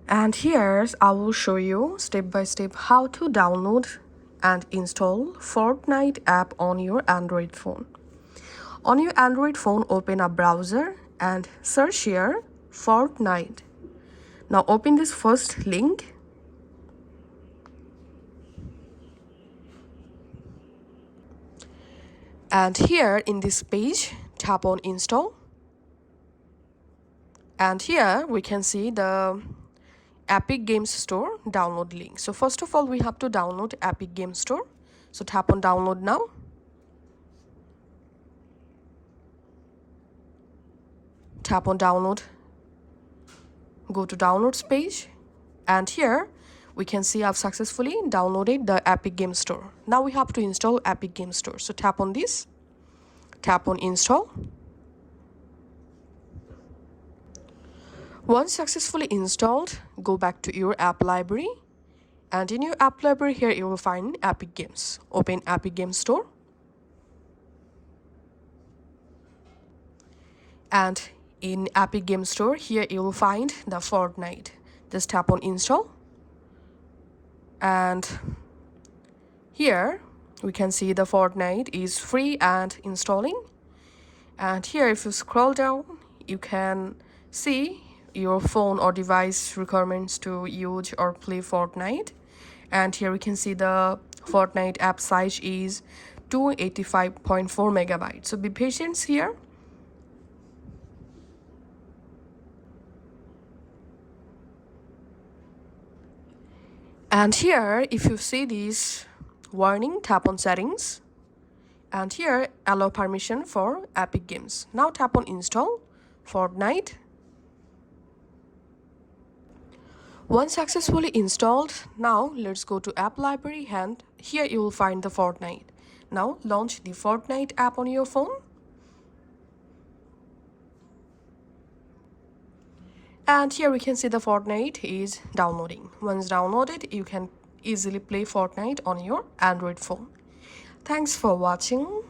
And here I will show you step by step how to download and install Fortnite app on your Android phone. On your Android phone, open a browser and search here Fortnite. Now open this first link. And here in this page, tap on install. And here we can see the Epic Games Store download link. So first of all, we have to download Epic Games Store. So tap on download now. Tap on download. Go to downloads page. And here we can see I've successfully downloaded the Epic Games Store. Now we have to install Epic Games Store. So tap on this. Tap on install. Once successfully installed, go back to your app library. And in your app library here, you will find Epic Games. Open Epic Games Store. And in Epic Games Store, here you will find the Fortnite. Just tap on install. And here we can see the Fortnite is free and installing. And here if you scroll down, you can see your phone or device requirements to use or play Fortnite. And here we can see the Fortnite app size is 285.4 megabytes. So be patient here. And here if you see this warning, tap on settings. And here allow permission for Epic Games. Now tap on install Fortnite. Once successfully installed, now let's go to app library and here you will find the Fortnite. Now launch the Fortnite app on your phone. And here we can see the Fortnite is downloading. Once downloaded, you can easily play Fortnite on your Android phone. Thanks for watching.